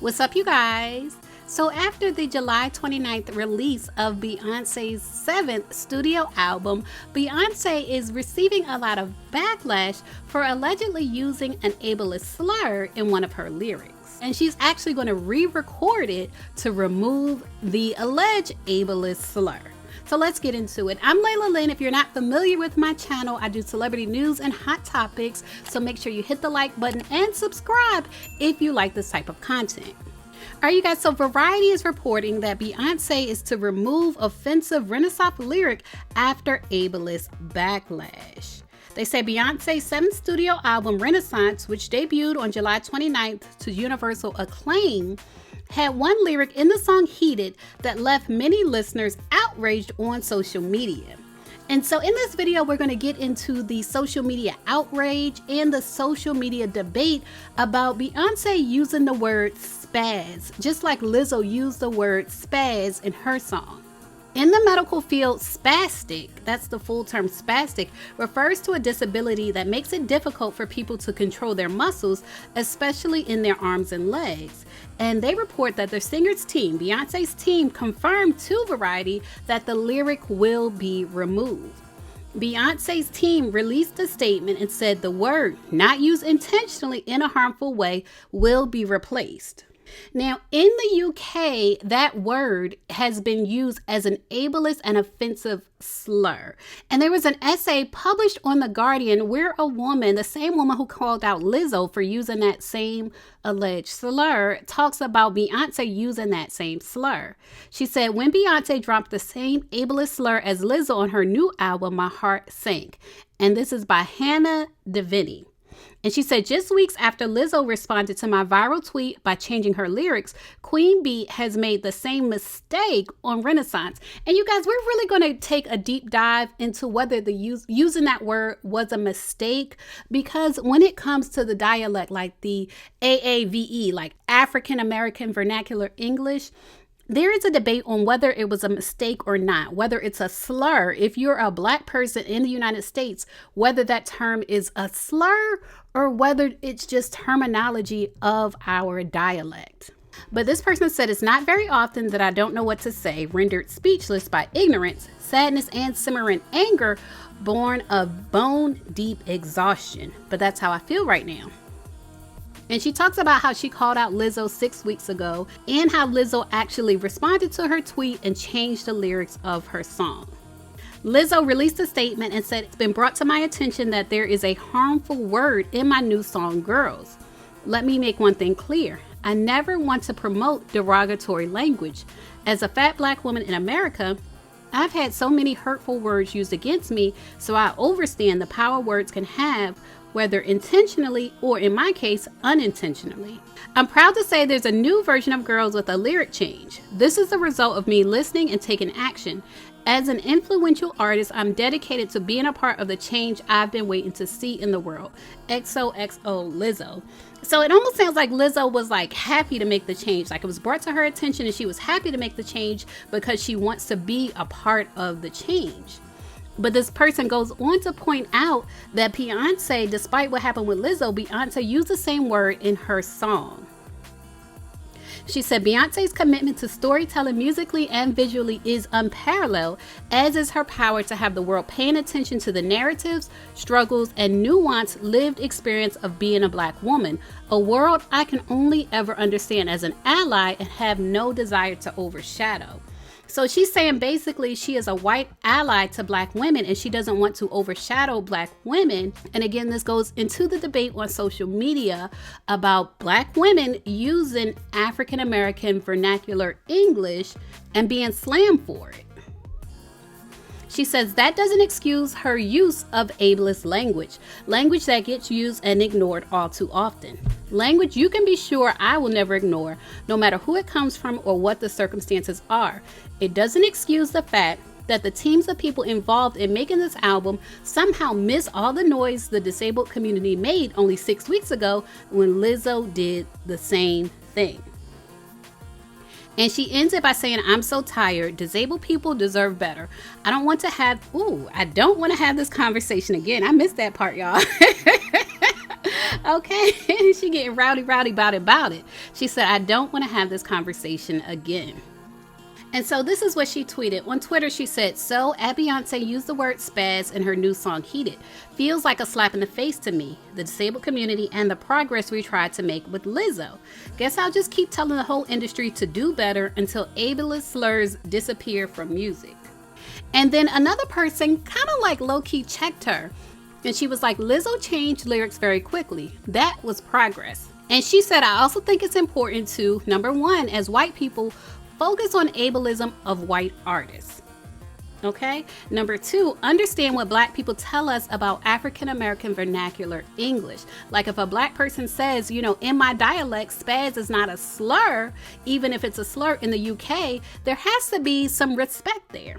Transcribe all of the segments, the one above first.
What's up, you guys? So after the July 29th release of Beyonce's 7th studio album, Beyonce is receiving a lot of backlash for allegedly using an ableist slur in one of her lyrics. And she's actually going to re-record it to remove the alleged ableist slur. So let's get into it. I'm Layla Lynn. If you're not familiar with my channel, I do celebrity news and hot topics. So make sure you hit the like button and subscribe if you like this type of content. All right, you guys, so Variety is reporting that Beyonce is to remove offensive Renaissance lyric after ableist backlash. They say Beyonce's 7th studio album, Renaissance, which debuted on July 29th to universal acclaim, had one lyric in the song Heated that left many listeners outraged on social media. And so in this video, we're going to get into the social media outrage and the social media debate about Beyonce using the word spaz, just like Lizzo used the word spaz in her song. In the medical field, spastic, that's the full term spastic, refers to a disability that makes it difficult for people to control their muscles, especially in their arms and legs. And they report that the singer's team, Beyonce's team, confirmed to Variety that the lyric will be removed. Beyonce's team released a statement and said the word, not used intentionally in a harmful way, will be replaced. Now, in the UK, that word has been used as an ableist and offensive slur. And there was an essay published on The Guardian where a woman, the same woman who called out Lizzo for using that same alleged slur, talks about Beyonce using that same slur. She said, when Beyonce dropped the same ableist slur as Lizzo on her new album, my heart sank. And this is by Hannah Deviney. And she said, just weeks after Lizzo responded to my viral tweet by changing her lyrics, Queen Bee has made the same mistake on Renaissance. And you guys, we're really going to take a deep dive into whether the using that word was a mistake, because when it comes to the dialect, like the AAVE, like African American Vernacular English, there is a debate on whether it was a mistake or not, whether it's a slur. If you're a Black person in the United States, whether that term is a slur or whether it's just terminology of our dialect. But this person said, it's not very often that I don't know what to say, rendered speechless by ignorance, sadness, and simmering anger, born of bone-deep exhaustion. But that's how I feel right now. And she talks about how she called out Lizzo 6 weeks ago and how Lizzo actually responded to her tweet and changed the lyrics of her song. Lizzo released a statement and said, it's been brought to my attention that there is a harmful word in my new song, Girls. Let me make one thing clear. I never want to promote derogatory language. As a fat Black woman in America, I've had so many hurtful words used against me, so I understand the power words can have, whether intentionally or, in my case, unintentionally. I'm proud to say there's a new version of Girls with a lyric change. This is the result of me listening and taking action. As an influential artist, I'm dedicated to being a part of the change I've been waiting to see in the world. XOXO Lizzo. So it almost sounds like Lizzo was like happy to make the change. Like it was brought to her attention and she was happy to make the change because she wants to be a part of the change. But this person goes on to point out that Beyonce, despite what happened with Lizzo, Beyonce used the same word in her song. She said Beyonce's commitment to storytelling musically and visually is unparalleled, as is her power to have the world paying attention to the narratives, struggles, and nuanced lived experience of being a Black woman, a world I can only ever understand as an ally and have no desire to overshadow. So she's saying basically she is a white ally to Black women and she doesn't want to overshadow Black women. And again, this goes into the debate on social media about Black women using African American vernacular English and being slammed for it. She says that doesn't excuse her use of ableist language that gets used and ignored all too often. Language you can be sure I will never ignore, no matter who it comes from or what the circumstances are. It doesn't excuse the fact that the teams of people involved in making this album somehow miss all the noise the disabled community made only 6 weeks ago when Lizzo did the same thing. And she ends it by saying, I'm so tired. Disabled people deserve better. I don't want to have this conversation again. I missed that part, y'all. Okay, she getting rowdy about it. She said, I don't want to have this conversation again. And so this is what she tweeted. On Twitter, she said, so Beyonce used the word spaz in her new song, Heated. Feels like a slap in the face to me, the disabled community, and the progress we tried to make with Lizzo. Guess I'll just keep telling the whole industry to do better until ableist slurs disappear from music. And then another person kind of like low-key checked her. And she was like, Lizzo changed lyrics very quickly. That was progress. And she said, I also think it's important to, number one, as white people, focus on ableism of white artists. Okay? Number two, understand what black people tell us about African American vernacular English. Like if a black person says, in my dialect, spaz is not a slur, even if it's a slur in the UK, there has to be some respect there.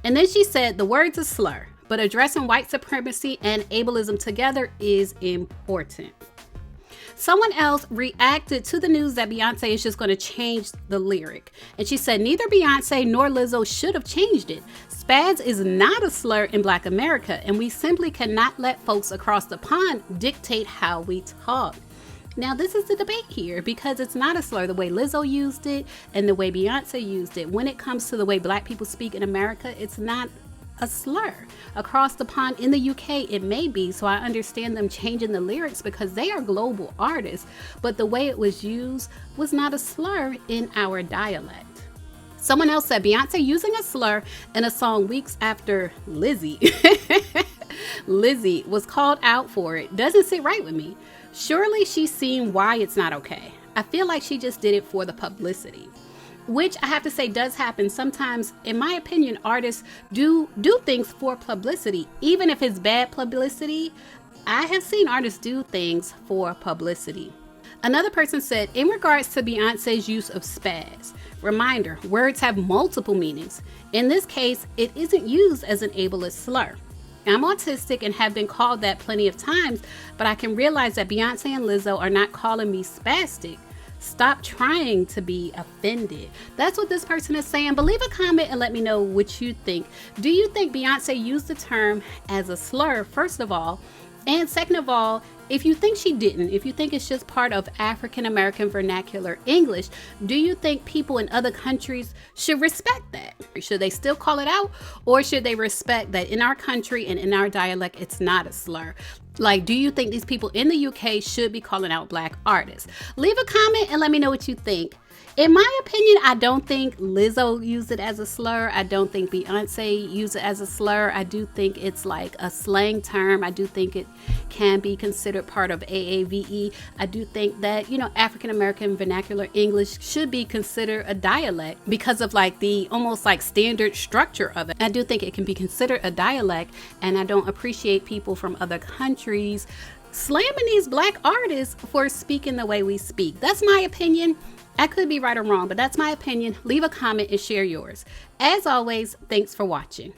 And then she said, the word's a slur, but addressing white supremacy and ableism together is important. Someone else reacted to the news that Beyonce is just going to change the lyric. And she said, neither Beyonce nor Lizzo should have changed it. Spaz is not a slur in Black America, and we simply cannot let folks across the pond dictate how we talk. Now, this is the debate here because it's not a slur the way Lizzo used it and the way Beyonce used it. When it comes to the way black people speak in America, it's not a slur. Across the pond in the UK, it may be, so I understand them changing the lyrics because they are global artists, but the way it was used was not a slur in our dialect. Someone else said Beyonce using a slur in a song weeks after Lizzie was called out for it doesn't sit right with me. Surely she's seen why it's not okay. I feel like she just did it for the publicity. Which I have to say does happen sometimes. In my opinion, artists do things for publicity, even if it's bad publicity. I have seen artists do things for publicity. Another person said, in regards to Beyonce's use of spaz, reminder, words have multiple meanings. In this case, it isn't used as an ableist slur. I'm autistic and have been called that plenty of times, but I can realize that Beyonce and Lizzo are not calling me spastic. Stop trying to be offended. That's what this person is saying. But leave a comment and let me know what you think. Do you think Beyonce used the term as a slur, first of all? And second of all, if you think she didn't, if you think it's just part of African American vernacular English, do you think people in other countries should respect that? Should they still call it out? Or should they respect that in our country and in our dialect, it's not a slur? Like, do you think these people in the UK should be calling out black artists? Leave a comment and let me know what you think. In my opinion, I don't think Lizzo used it as a slur. I don't think Beyonce used it as a slur. I do think it's like a slang term. I do think it can be considered part of AAVE. I do think that, African American vernacular English should be considered a dialect because of like the almost like standard structure of it. I do think it can be considered a dialect, and I don't appreciate people from other countries slamming these black artists for speaking the way we speak. That's my opinion. I could be right or wrong, but that's my opinion. Leave a comment and share yours. As always, thanks for watching.